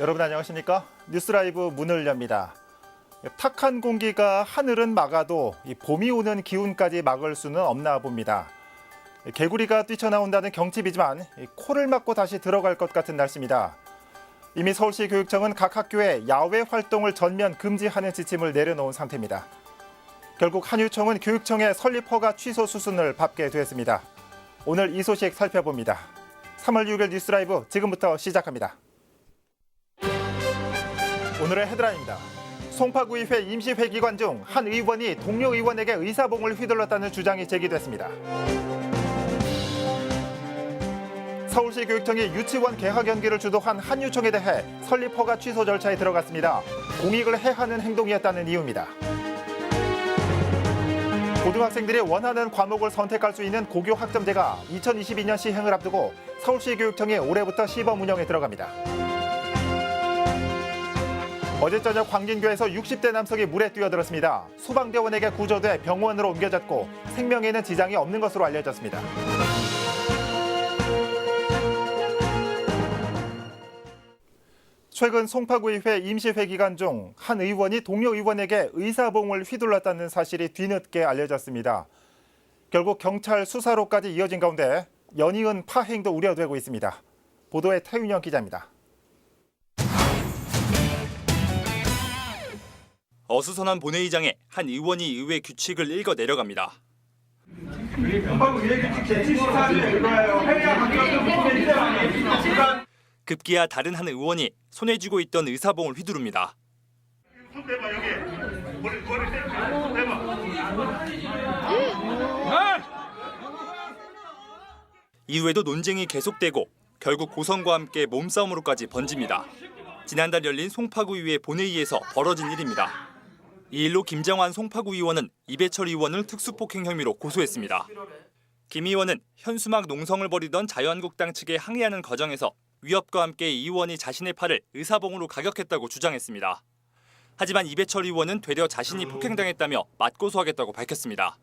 여러분 안녕하십니까? 뉴스라이브 문을 엽니다. 탁한 공기가 하늘은 막아도 이 봄이 오는 기운까지 막을 수는 없나 봅니다. 개구리가 뛰쳐나온다는 경칩이지만 코를 막고 다시 들어갈 것 같은 날씨입니다. 이미 서울시 교육청은 각 학교에 야외 활동을 전면 금지하는 지침을 내려놓은 상태입니다. 결국 한유총은 교육청의 설립 허가 취소 수순을 밟게 됐습니다. 오늘 이 소식 살펴봅니다. 3월 6일 뉴스라이브 지금부터 시작합니다. 오늘의 헤드라인입니다. 송파구의회 임시회기관 중 한 의원이 동료 의원에게 의사봉을 휘둘렀다는 주장이 제기됐습니다. 서울시 교육청이 유치원 개학 연기를 주도한 한유총에 대해 설립 허가 취소 절차에 들어갔습니다. 공익을 해하는 행동이었다는 이유입니다. 고등학생들이 원하는 과목을 선택할 수 있는 고교 학점제가 2022년 시행을 앞두고 서울시 교육청이 올해부터 시범 운영에 들어갑니다. 어제 저녁 광진교에서 60대 남성이 물에 뛰어들었습니다. 소방대원에게 구조돼 병원으로 옮겨졌고 생명에는 지장이 없는 것으로 알려졌습니다. 최근 송파구의회 임시회기관 중 한 의원이 동료 의원에게 의사봉을 휘둘렀다는 사실이 뒤늦게 알려졌습니다. 결국 경찰 수사로까지 이어진 가운데 연이은 파행도 우려되고 있습니다. 보도에 태윤영 기자입니다. 어수선한 본회의장에 한 의원이 의회 규칙을 읽어 내려갑니다. 급기야 다른 한 의원이 손에 쥐고 있던 의사봉을 휘두릅니다. 이후에도 논쟁이 계속되고 결국 고성과 함께 몸싸움으로까지 번집니다. 지난달 열린 송파구의회 본회의에서 벌어진 일입니다. 이 일로 김정환 송파구 의원은 이배철 의원을 특수폭행 혐의로 고소했습니다. 김 의원은 현수막 농성을 벌이던 자유한국당 측에 항의하는 과정에서 위협과 함께 이 의원이 자신의 팔을 의사봉으로 가격했다고 주장했습니다. 하지만 이배철 의원은 되려 자신이 폭행당했다며 맞고소하겠다고 밝혔습니다.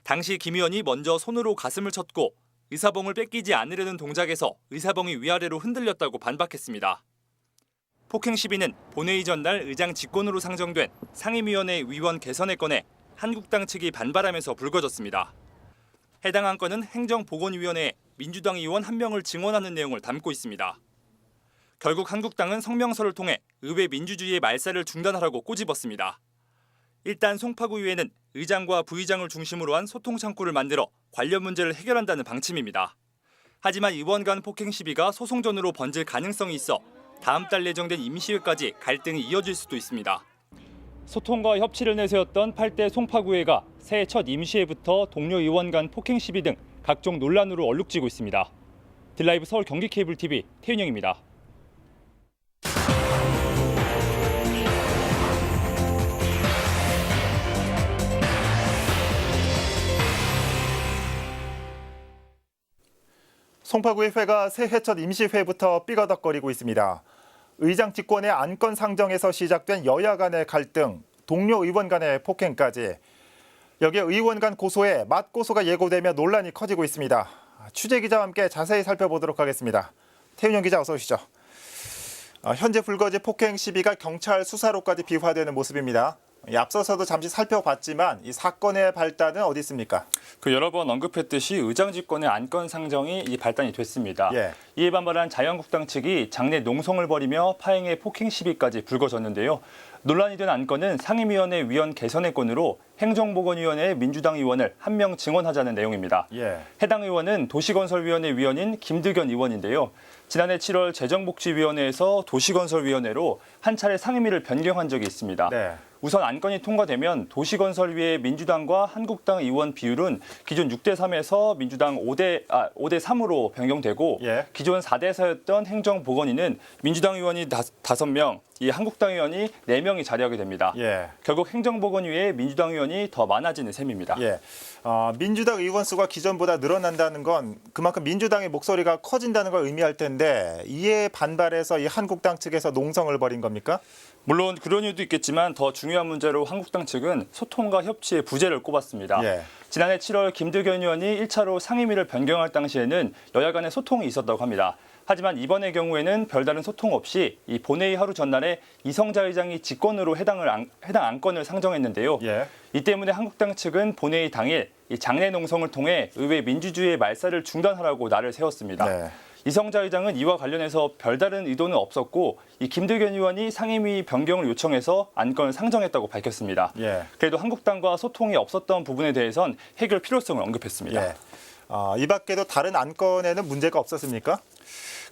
당시 김 의원이 먼저 손으로 가슴을 쳤고 의사봉을 뺏기지 않으려는 동작에서 의사봉이 위아래로 흔들렸다고 반박했습니다. 폭행 시비는 본회의 전날 의장 직권으로 상정된 상임위원회 위원 개선에 건에 한국당 측이 반발하면서 불거졌습니다. 해당 안건은 행정보건위원회에 민주당 의원 1명을 증언하는 내용을 담고 있습니다. 결국 한국당은 성명서를 통해 의회 민주주의의 말살을 중단하라고 꼬집었습니다. 일단 송파구의회는 의장과 부의장을 중심으로 한 소통 창구를 만들어 관련 문제를 해결한다는 방침입니다. 하지만 의원 간 폭행 시비가 소송전으로 번질 가능성이 있어 다음 달 예정된 임시회까지 갈등이 이어질 수도 있습니다. 소통과 협치를 내세웠던 8대 송파구회가 새해 첫 임시회부터 동료 의원 간 폭행 시비 등 각종 논란으로 얼룩지고 있습니다. 딜라이브 서울 경기 케이블 TV 태윤영입니다. 송파구의회가 새해 첫 임시회부터 삐거덕거리고 있습니다. 의장 직권의 안건 상정에서 시작된 여야 간의 갈등, 동료 의원 간의 폭행까지 여기에 의원 간 고소에 맞고소가 예고되며 논란이 커지고 있습니다. 취재 기자와 함께 자세히 살펴보도록 하겠습니다. 태윤영 기자 어서 오시죠. 현재 불거진 폭행 시비가 경찰 수사로까지 비화되는 모습입니다. 앞서서도 잠시 살펴봤지만 이 사건의 발단은 어디 있습니까? 여러 번 언급했듯이 의장 직권의 안건 상정이 발단이 됐습니다. 예. 이에 반발한 자유한국당 측이 장내 농성을 벌이며 파행의 폭행 시비까지 불거졌는데요. 논란이 된 안건은 상임위원회 위원 개선의 건으로 행정보건위원회에 민주당 의원을 1명 증언하자는 내용입니다. 예. 해당 의원은 도시건설위원회 위원인 김득연 의원인데요. 지난해 7월 재정복지위원회에서 도시건설위원회로 한 차례 상임위를 변경한 적이 있습니다. 네. 우선 안건이 통과되면 도시건설위의 민주당과 한국당 의원 비율은 기존 6대3에서 민주당 5대3으로 변경되고 예. 기존 4대4였던 행정보건위는 민주당 의원이 5명, 이 한국당 의원이 4명이 자리하게 됩니다. 예. 결국 행정보건위에 민주당 의원이 더 많아지는 셈입니다. 예. 민주당 의원 수가 기존보다 늘어난다는 건 그만큼 민주당의 목소리가 커진다는 걸 의미할 텐데 이에 반발해서 이 한국당 측에서 농성을 벌인 겁니까? 물론 그런 이유도 있겠지만 더 중요한 문제로 한국당 측은 소통과 협치의 부재를 꼽았습니다. 예. 지난해 7월 김두겸 의원이 1차로 상임위를 변경할 당시에는 여야 간의 소통이 있었다고 합니다. 하지만 이번의 경우에는 별다른 소통 없이 이 본회의 하루 전날에 이성자 의장이 직권으로 해당 안건을 상정했는데요. 예. 이 때문에 한국당 측은 본회의 당일 이 장례 농성을 통해 의회 민주주의의 말살을 중단하라고 날을 세웠습니다. 네. 이성자 의장은 이와 관련해서 별다른 의도는 없었고 이 김두겸 의원이 상임위 변경을 요청해서 안건을 상정했다고 밝혔습니다. 예. 그래도 한국당과 소통이 없었던 부분에 대해선 해결 필요성을 언급했습니다. 예. 이 밖에도 다른 안건에는 문제가 없었습니까?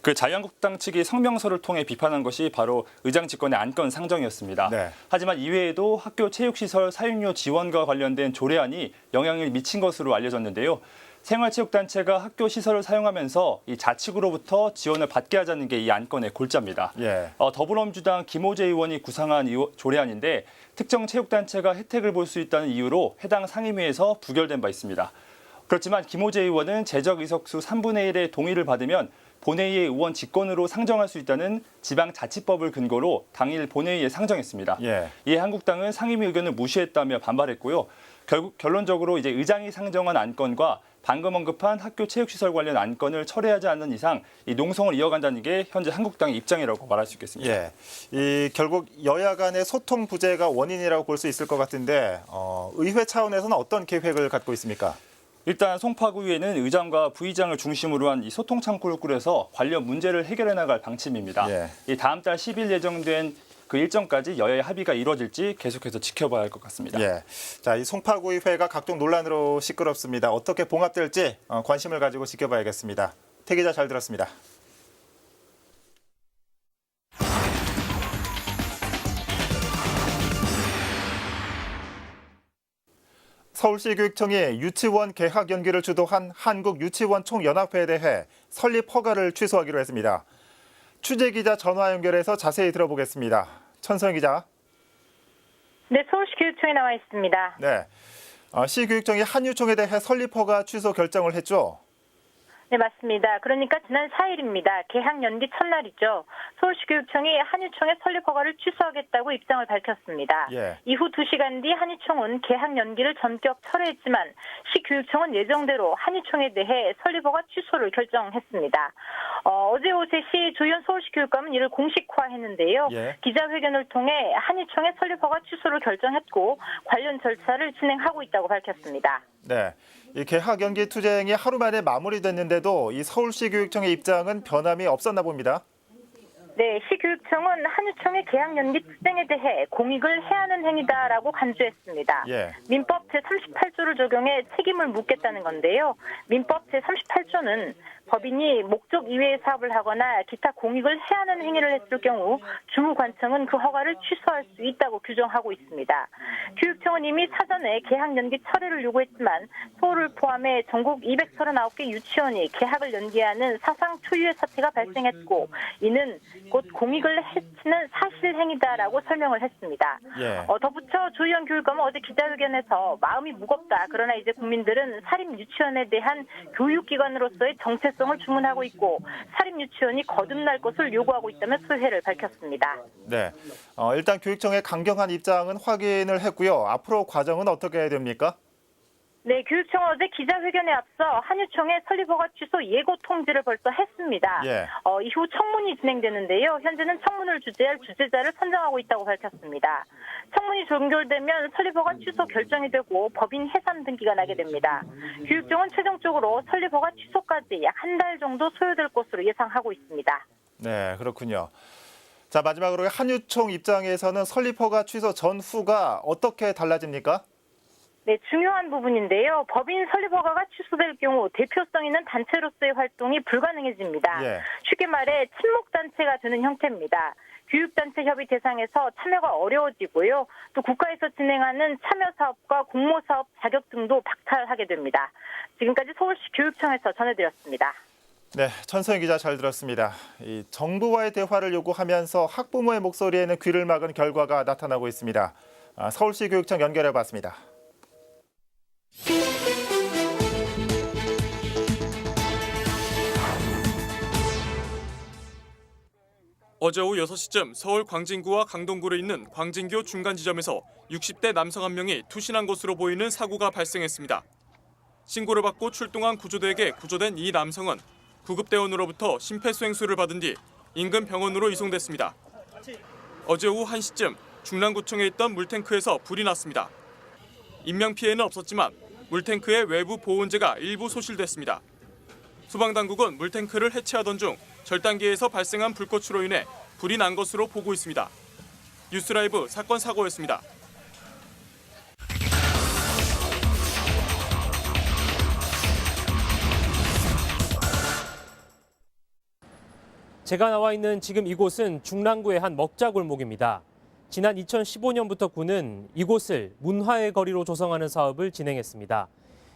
그 자유한국당 측이 성명서를 통해 비판한 것이 바로 의장 직권의 안건 상정이었습니다. 네. 하지만 이외에도 학교 체육시설 사용료 지원과 관련된 조례안이 영향을 미친 것으로 알려졌는데요. 생활체육단체가 학교 시설을 사용하면서 이 자치구로부터 지원을 받게 하자는 게 이 안건의 골자입니다. 예. 더불어민주당 김호재 의원이 구상한 조례안인데 특정 체육단체가 혜택을 볼 수 있다는 이유로 해당 상임위에서 부결된 바 있습니다. 그렇지만 김호재 의원은 제적 의석수 3분의 1의 동의를 받으면 본회의의 의원 직권으로 상정할 수 있다는 지방자치법을 근거로 당일 본회의에 상정했습니다. 예. 이에 한국당은 상임위 의견을 무시했다며 반발했고요. 결국 결론적으로 이제 의장이 상정한 안건과 방금 언급한 학교 체육시설 관련 안건을 철회하지 않는 이상 이 농성을 이어간다는 게 현재 한국당의 입장이라고 말할 수 있겠습니다. 예. 결국 여야 간의 소통 부재가 원인이라고 볼 수 있을 것 같은데 의회 차원에서는 어떤 계획을 갖고 있습니까? 일단 송파구의회는 의장과 부의장을 중심으로 한 이 소통 창구를 꾸려서 관련 문제를 해결해 나갈 방침입니다. 예. 이 다음 달 10일 예정된 그 일정까지 여야의 합의가 이루어질지 계속해서 지켜봐야 할 것 같습니다. 예. 자, 이 송파구의회가 각종 논란으로 시끄럽습니다. 어떻게 봉합될지 관심을 가지고 지켜봐야겠습니다. 태 기자 잘 들었습니다. 서울시 교육청이 유치원 개학 연기를 주도한 한국유치원총연합회에 대해 설립 허가를 취소하기로 했습니다. 취재기자 전화 연결해서 자세히 들어보겠습니다. 천성 기자. 네, 서울시 교육청에 나와 있습니다. 네. 시교육청이 한유총에 대해 설립 허가 취소 결정을 했죠. 네, 맞습니다. 그러니까 지난 4일입니다. 개학 연기 첫날이죠. 서울시 교육청이 한유총의 설립 허가를 취소하겠다고 입장을 밝혔습니다. 예. 이후 2시간 뒤 한유총은 개학 연기를 전격 철회했지만 시교육청은 예정대로 한유총에 대해 설립 허가 취소를 결정했습니다. 어제 오후 3시 조현 서울시 교육감은 이를 공식화했는데요. 예. 기자회견을 통해 한유총의 설립 허가 취소를 결정했고 관련 절차를 진행하고 있다고 밝혔습니다. 네. 이 개학 연기 투쟁이 하루 만에 마무리됐는데도 이 서울시 교육청의 입장은 변함이 없었나 봅니다. 네, 시교육청은 한유총의 개학 연기 투쟁에 대해 공익을 해하는 행위다라고 간주했습니다. 예. 민법 제38조를 적용해 책임을 묻겠다는 건데요. 민법 제38조는 법인이 목적 이외의 사업을 하거나 기타 공익을 해하는 행위를 했을 경우 주무관청은 그 허가를 취소할 수 있다고 규정하고 있습니다. 교육청은 이미 사전에 개학 연기 철회를 요구했지만 서울을 포함해 전국 239개 유치원이 개학을 연기하는 사상 초유의 사태가 발생했고 이는 곧 공익을 해치는 사실행위다라고 설명을 했습니다. 예. 덧붙여 조희연 교육감은 어제 기자회견에서 마음이 무겁다. 그러나 이제 국민들은 사립 유치원에 대한 교육기관으로서의 정체성을 주문하고 있고 사립 유치원이 거듭날 것을 요구하고 있다며 소회를 밝혔습니다. 네. 일단 교육청의 강경한 입장은 확인을 했고요. 앞으로 과정은 어떻게 됩니까? 네, 교육청은 어제 기자회견에 앞서 한유총의 설립 허가 취소 예고 통지를 벌써 했습니다. 예. 이후 청문이 진행되는데요. 현재는 청문을 주재할 주재자를 선정하고 있다고 밝혔습니다. 청문이 종결되면 설립 허가 취소 결정이 되고 법인 해산 등기가 나게 됩니다. 교육청은 최종적으로 설립 허가 취소까지 약 한 달 정도 소요될 것으로 예상하고 있습니다. 네, 그렇군요. 자, 마지막으로 한유총 입장에서는 설립 허가 취소 전후가 어떻게 달라집니까? 네, 중요한 부분인데요. 법인 설립 허가가 취소될 경우 대표성 있는 단체로서의 활동이 불가능해집니다. 예. 쉽게 말해 친목단체가 되는 형태입니다. 교육단체 협의 대상에서 참여가 어려워지고요. 또 국가에서 진행하는 참여사업과 공모사업 자격 등도 박탈하게 됩니다. 지금까지 서울시 교육청에서 전해드렸습니다. 네, 천서영 기자 잘 들었습니다. 이 정부와의 대화를 요구하면서 학부모의 목소리에는 귀를 막은 결과가 나타나고 있습니다. 서울시 교육청 연결해봤습니다. 어제 오후 6시쯤 서울 광진구와 강동구에 있는 광진교 중간 지점에서 60대 남성 한 명이 투신한 것으로 보이는 사고가 발생했습니다. 신고를 받고 출동한 구조대에게 구조된 이 남성은 구급대원으로부터 심폐소생술을 받은 뒤 인근 병원으로 이송됐습니다. 어제 오후 1시쯤 중랑구청에 있던 물탱크에서 불이 났습니다. 인명피해는 없었지만 물탱크의 외부 보온재가 일부 소실됐습니다. 소방당국은 물탱크를 해체하던 중 절단기에서 발생한 불꽃으로 인해 불이 난 것으로 보고 있습니다. 뉴스라이브 사건 사고였습니다. 제가 나와 있는 지금 이곳은 중랑구의 한 먹자 골목입니다. 지난 2015년부터 구는 이곳을 문화의 거리로 조성하는 사업을 진행했습니다.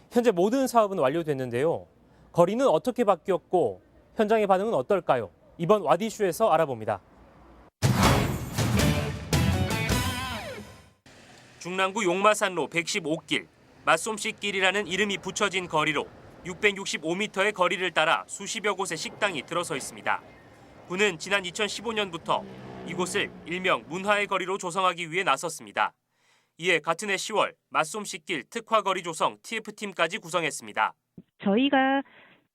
현재 모든 사업은 완료됐는데요. 거리는 어떻게 바뀌었고 현장의 반응은 어떨까요? 이번 와디슈에서 알아봅니다. 중랑구 용마산로 115길, 맛솜씨길이라는 이름이 붙여진 거리로 665m의 거리를 따라 수십여 곳의 식당이 들어서 있습니다. 구는 지난 2015년부터 이곳을 일명 문화의 거리로 조성하기 위해 나섰습니다. 이에 같은 해 10월 맛솜씨길 특화거리 조성 TF팀까지 구성했습니다. 저희가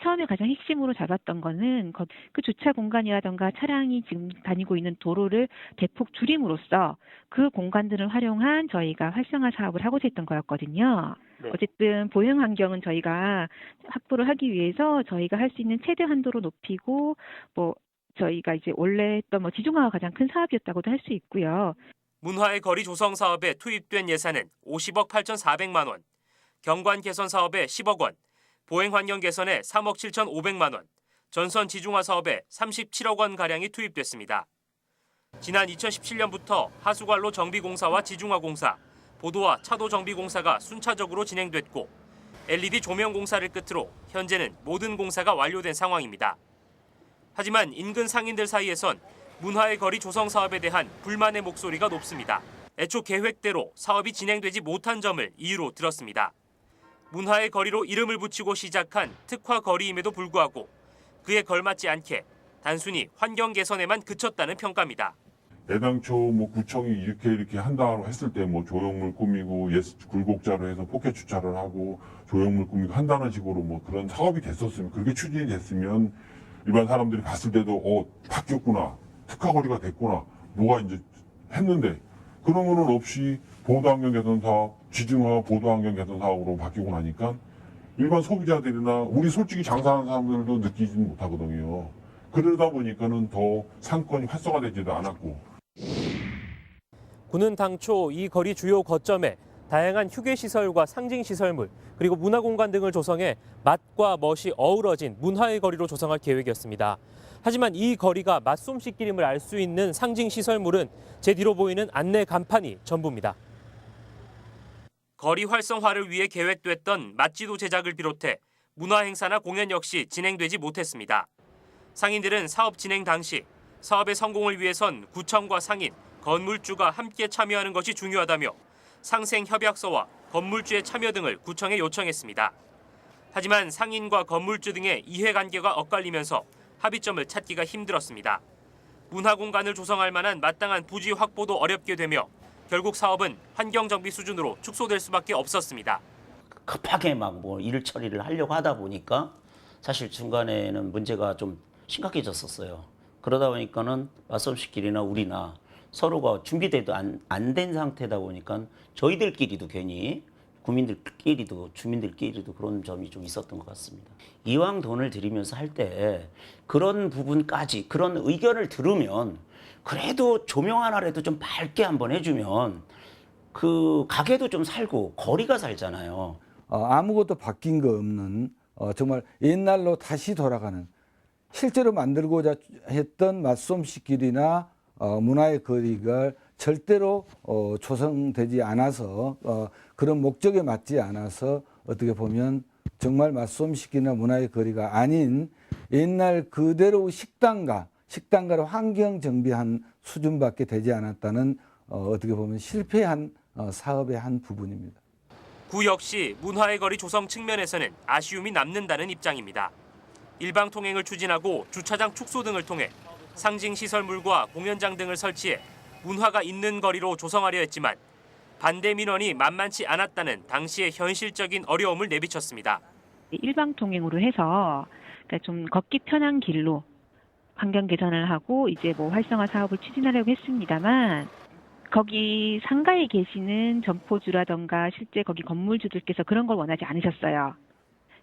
처음에 가장 핵심으로 잡았던 거는 그 주차 공간이라던가 차량이 지금 다니고 있는 도로를 대폭 줄임으로써 그 공간들을 활용한 저희가 활성화 사업을 하고 있었던 거였거든요. 네. 어쨌든 보행 환경은 저희가 확보를 하기 위해서 저희가 할 수 있는 최대 한도로 높이고 저희가 이제 원래 했던 지중화가 가장 큰 사업이었다고도 할 수 있고요. 문화의 거리 조성 사업에 투입된 예산은 50억 8,400만 원, 경관 개선 사업에 10억 원, 보행 환경 개선에 3억 7,500만 원, 전선 지중화 사업에 37억 원 가량이 투입됐습니다. 지난 2017년부터 하수관로 정비 공사와 지중화 공사, 보도와 차도 정비 공사가 순차적으로 진행됐고 LED 조명 공사를 끝으로 현재는 모든 공사가 완료된 상황입니다. 하지만 인근 상인들 사이에선 문화의 거리 조성 사업에 대한 불만의 목소리가 높습니다. 애초 계획대로 사업이 진행되지 못한 점을 이유로 들었습니다. 문화의 거리로 이름을 붙이고 시작한 특화 거리임에도 불구하고 그에 걸맞지 않게 단순히 환경 개선에만 그쳤다는 평가입니다. 애당초 구청이 이렇게 한다고 했을 때 조형물 꾸미고 굴곡자로 해서 포켓 주차를 하고 조형물 꾸미고 한다는 식으로 그런 사업이 됐었으면, 그렇게 추진이 됐으면 일반 사람들이 봤을 때도 바뀌었구나, 특화거리가 됐구나, 뭐가 이제 했는데 그런 거는 없이 보도환경 개선 사업, 지중화 보도환경 개선 사업으로 바뀌고 나니까 일반 소비자들이나 우리 솔직히 장사하는 사람들도 느끼지는 못하거든요. 그러다 보니까는 더 상권이 활성화되지도 않았고. 구는 당초 이 거리 주요 거점에 다양한 휴게시설과 상징시설물 그리고 문화공간 등을 조성해 맛과 멋이 어우러진 문화의 거리로 조성할 계획이었습니다. 하지만 이 거리가 맛솜씨길임을 알 수 있는 상징시설물은 제 뒤로 보이는 안내 간판이 전부입니다. 거리 활성화를 위해 계획됐던 맛지도 제작을 비롯해 문화행사나 공연 역시 진행되지 못했습니다. 상인들은 사업 진행 당시 사업의 성공을 위해선 구청과 상인, 건물주가 함께 참여하는 것이 중요하다며 상생협약서와 건물주의 참여 등을 구청에 요청했습니다. 하지만 상인과 건물주 등의 이해관계가 엇갈리면서 합의점을 찾기가 힘들었습니다. 문화공간을 조성할 만한 마땅한 부지 확보도 어렵게 되며 결국 사업은 환경정비 수준으로 축소될 수밖에 없었습니다. 급하게 일 처리를 하려고 하다 보니까 사실 중간에는 문제가 좀 심각해졌었어요. 그러다 보니까는 맛솜씨길이나 우리나 서로가 준비돼도 안 된 상태다 보니까 저희들끼리도 괜히 국민들끼리도 주민들끼리도 그런 점이 좀 있었던 것 같습니다. 이왕 돈을 들이면서 할 때 그런 부분까지 그런 의견을 들으면 그래도 조명 하나라도 좀 밝게 한번 해주면 그 가게도 좀 살고 거리가 살잖아요. 아무것도 바뀐 거 없는 정말 옛날로 다시 돌아가는, 실제로 만들고자 했던 맛솜씨길이나 문화의 거리가 절대로 조성되지 않아서 그런 목적에 맞지 않아서 어떻게 보면 정말 맛솜씨길이나 문화의 거리가 아닌 옛날 그대로 식당가로 환경 정비한 수준밖에 되지 않았다는 어떻게 보면 실패한 사업의 한 부분입니다. 구 역시 문화의 거리 조성 측면에서는 아쉬움이 남는다는 입장입니다. 일방 통행을 추진하고 주차장 축소 등을 통해 상징 시설물과 공연장 등을 설치해 문화가 있는 거리로 조성하려 했지만 반대 민원이 만만치 않았다는 당시의 현실적인 어려움을 내비쳤습니다. 일방통행으로 해서 그러니까 좀 걷기 편한 길로 환경 개선을 하고 이제 뭐 활성화 사업을 추진하려고 했습니다만 거기 상가에 계시는 점포주라던가 실제 거기 건물주들께서 그런 걸 원하지 않으셨어요.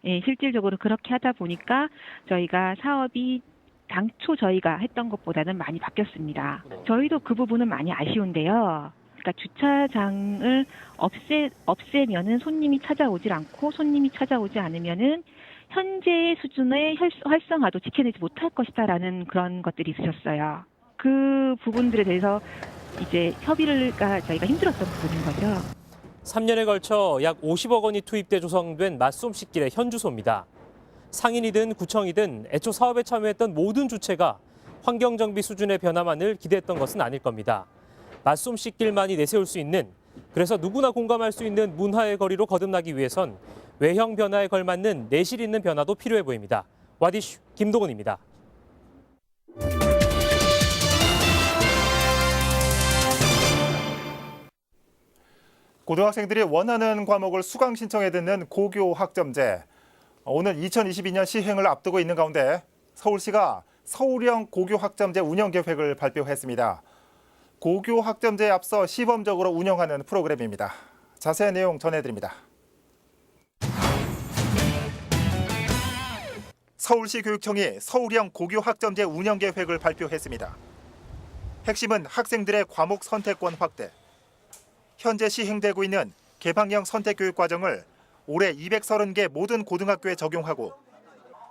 예, 실질적으로 그렇게 하다 보니까 저희가 사업이 당초 저희가 했던 것보다는 많이 바뀌었습니다. 저희도 그 부분은 많이 아쉬운데요. 그러니까 주차장을 없애면은 손님이 찾아오질 않고 손님이 찾아오지 않으면은 현재 수준의 활성화도 지켜내지 못할 것이다라는 그런 것들이 있으셨어요. 그 부분들에 대해서 이제 협의가 저희가 힘들었던 부분인 거죠. 3년에 걸쳐 약 50억 원이 투입돼 조성된 맛솜씨길의 현주소입니다. 상인이든 구청이든 애초 사업에 참여했던 모든 주체가 환경정비 수준의 변화만을 기대했던 것은 아닐 겁니다. 맛솜씨길만이 내세울 수 있는, 그래서 누구나 공감할 수 있는 문화의 거리로 거듭나기 위해선 외형 변화에 걸맞는 내실 있는 변화도 필요해 보입니다. 와디슈 김동훈입니다. 고등학생들이 원하는 과목을 수강 신청해 듣는 고교 학점제. 오늘 2022년 시행을 앞두고 있는 가운데 서울시가 서울형 고교 학점제 운영 계획을 발표했습니다. 고교 학점제에 앞서 시범적으로 운영하는 프로그램입니다. 자세한 내용 전해드립니다. 서울시 교육청이 서울형 고교 학점제 운영 계획을 발표했습니다. 핵심은 학생들의 과목 선택권 확대. 현재 시행되고 있는 개방형 선택교육 과정을 올해 230개 모든 고등학교에 적용하고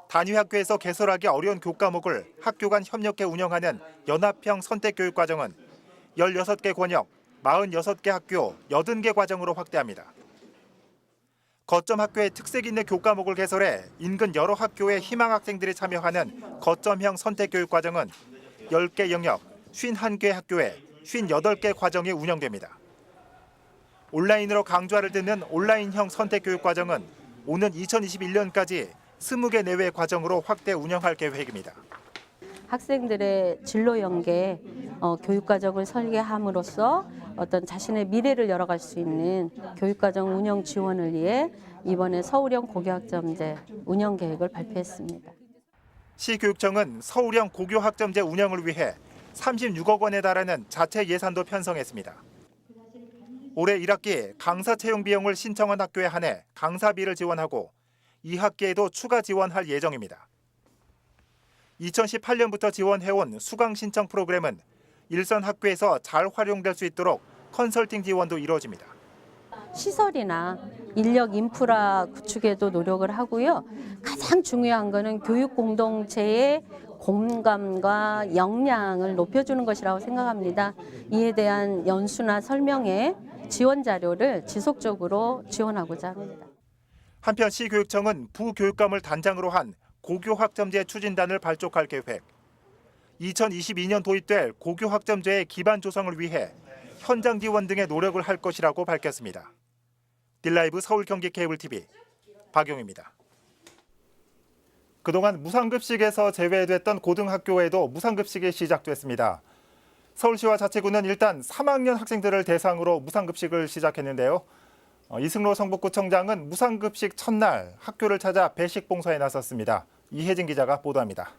단위 학교에서 개설하기 어려운 교과목을 학교 간 협력해 운영하는 연합형 선택교육 과정은 16개 권역, 46개 학교, 80개 과정으로 확대합니다. 거점 학교의 특색 있는 교과목을 개설해 인근 여러 학교의 희망 학생들이 참여하는 거점형 선택교육 과정은 10개 영역, 51개 학교에 58개 과정이 운영됩니다. 온라인으로 강좌를 듣는 온라인형 선택교육 과정은 오는 2021년까지 20개 내외 과정으로 확대 운영할 계획입니다. 학생들의 진로 연계 교육과정을 설계함으로써 어떤 자신의 미래를 열어갈 수 있는 교육과정 운영 지원을 위해 이번에 서울형 고교학점제 운영 계획을 발표했습니다. 시교육청은 서울형 고교학점제 운영을 위해 36억 원에 달하는 자체 예산도 편성했습니다. 올해 1학기 강사 채용 비용을 신청한 학교에 한해 강사비를 지원하고 2학기에도 추가 지원할 예정입니다. 2018년부터 지원해온 수강 신청 프로그램은 일선 학교에서 잘 활용될 수 있도록 컨설팅 지원도 이루어집니다. 시설이나 인력 인프라 구축에도 노력을 하고요. 가장 중요한 거는 교육 공동체의 공감과 역량을 높여주는 것이라고 생각합니다. 이에 대한 연수나 설명에 지원 자료를 지속적으로 지원하고자 합니다. 한편 시교육청은 부교육감을 단장으로 한 고교학점제 추진단을 발족할 계획. 2022년 도입될 고교학점제의 기반 조성을 위해 현장 지원 등의 노력을 할 것이라고 밝혔습니다. 딜라이브 서울 경기 케이블 TV 박용입니다. 그동안 무상급식에서 제외됐던 고등학교에도 무상급식이 시작됐습니다. 서울시와 자치구는 일단 3학년 학생들을 대상으로 무상급식을 시작했는데요. 이승로 성북구청장은 무상급식 첫날 학교를 찾아 배식 봉사에 나섰습니다. 이혜진 기자가 보도합니다.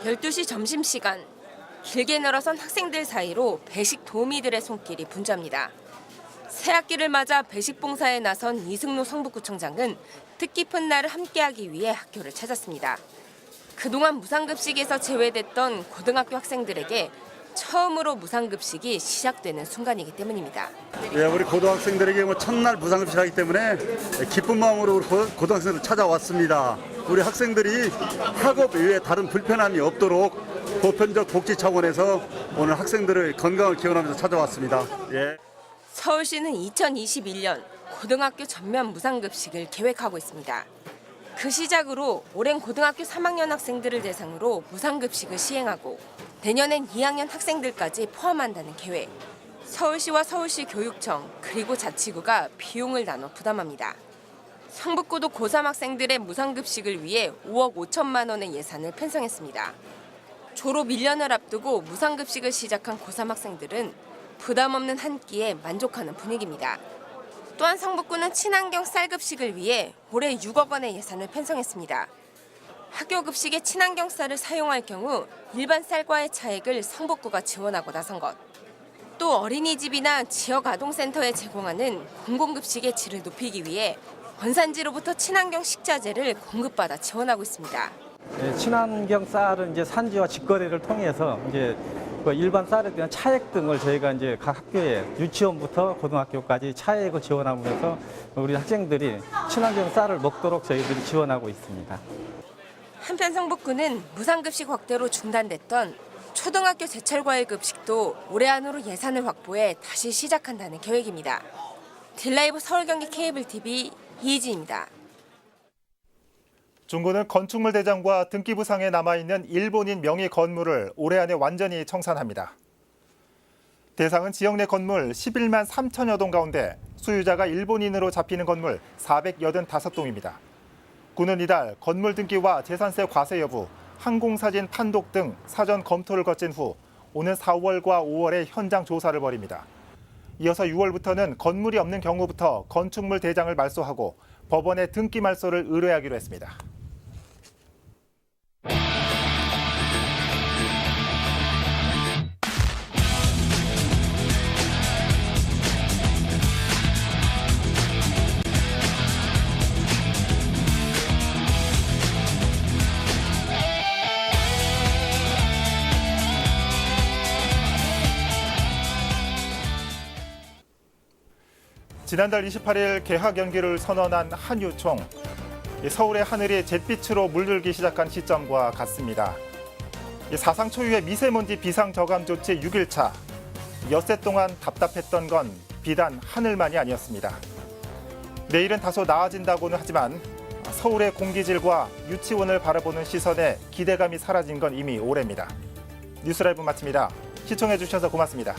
12시 점심시간, 길게 늘어선 학생들 사이로 배식 도우미들의 손길이 분주합니다. 새 학기를 맞아 배식 봉사에 나선 이승로 성북구청장은 뜻깊은 날을 함께하기 위해 학교를 찾았습니다. 그동안 무상급식에서 제외됐던 고등학교 학생들에게 처음으로 무상급식이 시작되는 순간이기 때문입니다. 예, 우리 고등학생들에게 첫날 무상급식이기 때문에 기쁜 마음으로 우리 고등학생들 찾아왔습니다. 우리 학생들이 학업 외에 다른 불편함이 없도록 보편적 복지 차원에서 오늘 학생들의 건강을 기원하면서 찾아왔습니다. 예. 서울시는 2021년 고등학교 전면 무상급식을 계획하고 있습니다. 그 시작으로 올해는 고등학교 3학년 학생들을 대상으로 무상급식을 시행하고 내년엔 2학년 학생들까지 포함한다는 계획. 서울시와 서울시 교육청 그리고 자치구가 비용을 나눠 부담합니다. 성북구도 고3 학생들의 무상급식을 위해 5억 5천만 원의 예산을 편성했습니다. 졸업 1년을 앞두고 무상급식을 시작한 고3 학생들은 부담 없는 한 끼에 만족하는 분위기입니다. 또한 성북구는 친환경 쌀급식을 위해 올해 6억 원의 예산을 편성했습니다. 학교 급식에 친환경 쌀을 사용할 경우 일반 쌀과의 차액을 성북구가 지원하고 나선 것. 또 어린이집이나 지역 아동센터에 제공하는 공공급식의 질을 높이기 위해 원산지로부터 친환경 식자재를 공급받아 지원하고 있습니다. 친환경 쌀은 이제 산지와 직거래를 통해서 이제 일반 쌀에 대한 차액 등을 저희가 이제 각 학교에 유치원부터 고등학교까지 차액을 지원하면서 우리 학생들이 친환경 쌀을 먹도록 저희들이 지원하고 있습니다. 한편 성북구는 무상급식 확대로 중단됐던 초등학교 제철과일 급식도 올해 안으로 예산을 확보해 다시 시작한다는 계획입니다. 딜라이브 서울경기 케이블 TV 이희진입니다. 중구는 건축물 대장과 등기부상에 남아있는 일본인 명의 건물을 올해 안에 완전히 청산합니다. 대상은 지역 내 건물 11만 3천여 동 가운데 소유자가 일본인으로 잡히는 건물 485동입니다. 구는 이달 건물 등기와 재산세 과세 여부, 항공사진 판독 등 사전 검토를 거친 후 오는 4월과 5월에 현장 조사를 벌입니다. 이어서 6월부터는 건물이 없는 경우부터 건축물 대장을 말소하고 법원에 등기 말소를 의뢰하기로 했습니다. 지난달 28일 개학 연기를 선언한 한유총. 서울의 하늘이 잿빛으로 물들기 시작한 시점과 같습니다. 사상 초유의 미세먼지 비상저감 조치 6일차. 엿새 동안 답답했던 건 비단 하늘만이 아니었습니다. 내일은 다소 나아진다고는 하지만 서울의 공기질과 유치원을 바라보는 시선에 기대감이 사라진 건 이미 오래입니다. 뉴스라이브 마칩니다. 시청해주셔서 고맙습니다.